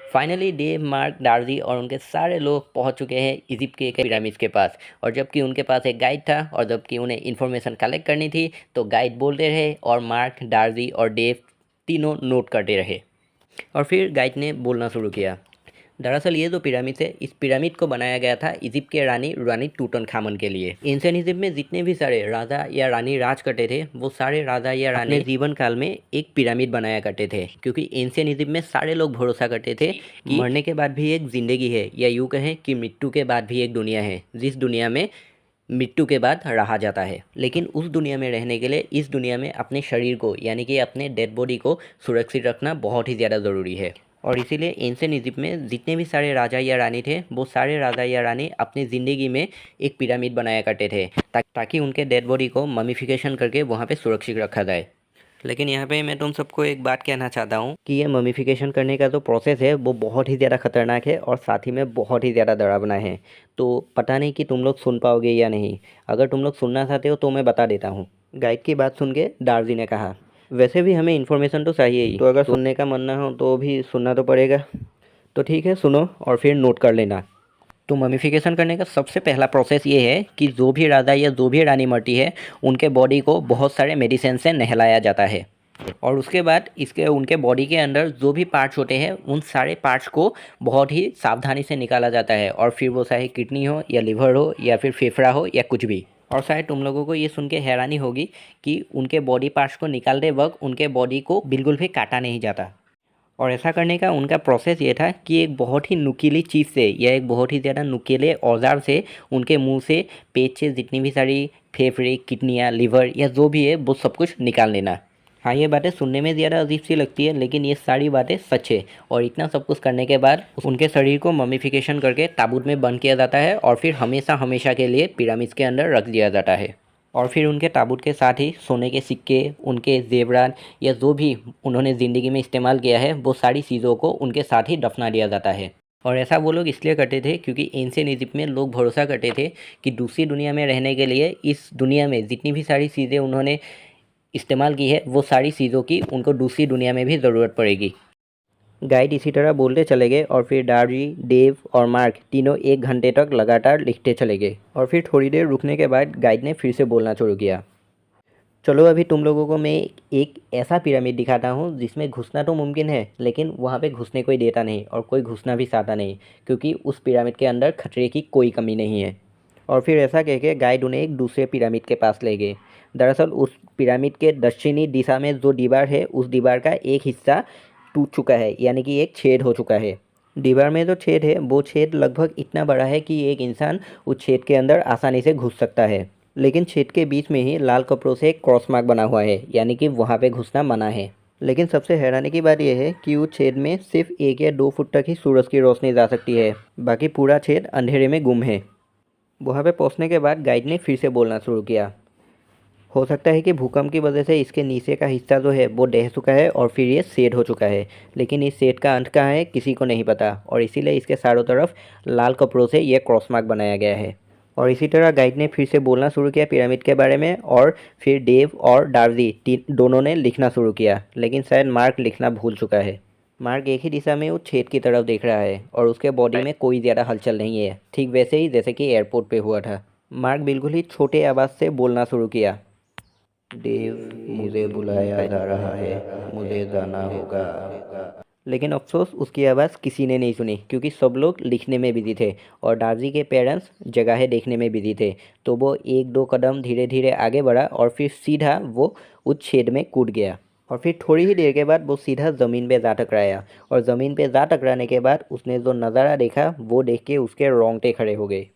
Finally Dave, mark, डार्जी और उनके सारे लोग पहुंच चुके हैं इजिप्ट के पिरामिड्स के पास। और जबकि उनके पास एक गाइड था और जबकि उन्हें इन्फॉर्मेशन कलेक्ट करनी थी, तो गाइड बोलते रहे और मार्क, डार्जी और डेव तीनों नोट करते रहे। और फिर गाइड ने बोलना शुरू किया। दरअसल ये जो पिरामिड है, इस पिरामिड को बनाया गया था इजिप्ट के रानी रानी टूटनखामन के लिए। एंशिएंट इजिप्ट में जितने भी सारे राजा या रानी राज करते थे, वो सारे राजा या रानी अपने जीवन काल में एक पिरामिड बनाया करते थे, क्योंकि एंशिएंट इजिप्ट में सारे लोग भरोसा करते थे कि मरने के बाद भी एक जिंदगी है, या यूँ कहें कि मृत्यु के बाद भी एक दुनिया है, जिस दुनिया में मृत्यु के बाद रहा जाता है। लेकिन उस दुनिया में रहने के लिए इस दुनिया में अपने शरीर को, यानी कि अपने डेड बॉडी को सुरक्षित रखना बहुत ही ज़्यादा ज़रूरी है। और इसीलिए एंशिएंट इजिप्ट में जितने भी सारे राजा या रानी थे, वो सारे राजा या रानी अपनी ज़िंदगी में एक पिरामिड बनाया करते थे, ताकि उनके डेड बॉडी को ममीफिकेशन करके वहाँ पे सुरक्षित रखा जाए। लेकिन यहाँ पे मैं तुम सबको एक बात कहना चाहता हूँ कि ये ममीफिकेशन करने का जो प्रोसेस है, वो बहुत ही ज़्यादा खतरनाक है और साथ ही में बहुत ही ज़्यादा डरावना है। तो पता नहीं कि तुम लोग सुन पाओगे या नहीं। अगर तुम लोग सुनना चाहते हो तो मैं बता देता हूँ। गाइड की बात सुन के डार्जी ने कहा, वैसे भी हमें इन्फॉर्मेशन तो चाहिए ही, तो अगर सुनने का मन ना हो तो भी सुनना तो पड़ेगा। तो ठीक है, सुनो और फिर नोट कर लेना। तो ममीफिकेशन करने का सबसे पहला प्रोसेस ये है कि जो भी राजा या जो भी रानी मरती है, उनके बॉडी को बहुत सारे मेडिसिन से नहलाया जाता है। और उसके बाद इसके उनके बॉडी के अंदर जो भी पार्ट्स होते हैं, उन सारे पार्ट्स को बहुत ही सावधानी से निकाला जाता है। और फिर वो चाहे किडनी हो या लिवर हो या फिर फेफड़ा हो या कुछ भी। और शायद तुम लोगों को ये सुन के हैरानी होगी कि उनके बॉडी पार्ट्स को निकालते वक्त उनके बॉडी को बिल्कुल भी काटा नहीं जाता। और ऐसा करने का उनका प्रोसेस ये था कि एक बहुत ही नुकीली चीज़ से या एक बहुत ही ज़्यादा नुकीले औजार से उनके मुंह से, पेट से जितनी भी सारी फेफड़े, किडनियाँ, लिवर या जो भी है वो सब कुछ निकाल लेना। हाँ, ये बातें सुनने में ज़्यादा अजीब सी लगती है, लेकिन ये सारी बातें सच है। और इतना सब कुछ करने के बाद उनके शरीर को ममीफिकेशन करके ताबूत में बंद किया जाता है और फिर हमेशा हमेशा के लिए पिरामिड्स के अंदर रख दिया जाता है। और फिर उनके ताबूत के साथ ही सोने के सिक्के, उनके जेवरात या जो भी उन्होंने ज़िंदगी में इस्तेमाल किया है, वो सारी चीज़ों को उनके साथ ही दफना दिया जाता है। और ऐसा वो लोग इसलिए करते थे क्योंकि एंशिएंट इजिप्ट में लोग भरोसा करते थे कि दूसरी दुनिया में रहने के लिए इस दुनिया में जितनी भी सारी चीज़ें उन्होंने इस्तेमाल की है, वो सारी चीज़ों की उनको दूसरी दुनिया में भी ज़रूरत पड़ेगी। गाइड इसी तरह बोलते चले गए और फिर डार्जी, डेव और मार्क तीनों 1 घंटे तक लगातार लिखते चले गए। और फिर थोड़ी देर रुकने के बाद गाइड ने फिर से बोलना शुरू किया। चलो अभी तुम लोगों को मैं एक ऐसा पिरामिड दिखाता हूँ जिसमें घुसना तो मुमकिन है, लेकिन वहाँ पे घुसने कोई देता नहीं और कोई घुसना भी चाहता नहीं, क्योंकि उस पिरामिड के अंदर खतरे की कोई कमी नहीं है। और फिर ऐसा कह के गाइड उन्हें एक दूसरे पिरामिड के पास ले गए। दरअसल उस पिरामिड के दक्षिणी दिशा में जो दीवार है, उस दीवार का एक हिस्सा टूट चुका है, यानी कि एक छेद हो चुका है। दीवार में जो छेद है, वो छेद लगभग इतना बड़ा है कि एक इंसान उस छेद के अंदर आसानी से घुस सकता है। लेकिन छेद के बीच में ही लाल कपड़ों से एक क्रॉस मार्क बना हुआ है, यानी कि वहाँ पे घुसना मना है। लेकिन सबसे हैरानी की बात यह है कि उस छेद में सिर्फ 1 या 2 फुट तक ही सूरज की रोशनी जा सकती है, बाकी पूरा छेद अंधेरे में गुम है। वहाँ पे पहुँचने के बाद गाइड ने फिर से बोलना शुरू किया। हो सकता है कि भूकंप की वजह से इसके नीचे का हिस्सा जो है वो ढह चुका है और फिर ये शेड हो चुका है, लेकिन इस शेड का अंत कहाँ है किसी को नहीं पता, और इसीलिए इसके चारों तरफ लाल कपड़ों से ये क्रॉस मार्क बनाया गया है। और इसी तरह गाइड ने फिर से बोलना शुरू किया पिरामिड के बारे में, और फिर डेव और डार्जी दोनों ने लिखना शुरू किया, लेकिन शायद मार्क लिखना भूल चुका है। मार्क एक ही दिशा में उस छेद की तरफ देख रहा है और उसके बॉडी में कोई ज़्यादा हलचल नहीं है, ठीक वैसे ही जैसे कि एयरपोर्ट पे हुआ था। मार्क बिल्कुल ही छोटे आवाज़ से बोलना शुरू किया। देव, मुझे बुलाया जा रहा है, मुझे जाना होगा। लेकिन अफसोस उसकी आवाज़ किसी ने नहीं सुनी, क्योंकि सब लोग लिखने में बिजी थे और डार्जी के पेरेंट्स जगहें देखने में बिजी थे। तो वो 1-2 कदम धीरे धीरे आगे बढ़ा और फिर सीधा वो उस छेद में कूद गया। और फिर थोड़ी ही देर के बाद वो सीधा ज़मीन पे जा टकराया, और ज़मीन पे जा टकराने के बाद उसने जो नज़ारा देखा, वो देख के उसके रोंगटे खड़े हो गए।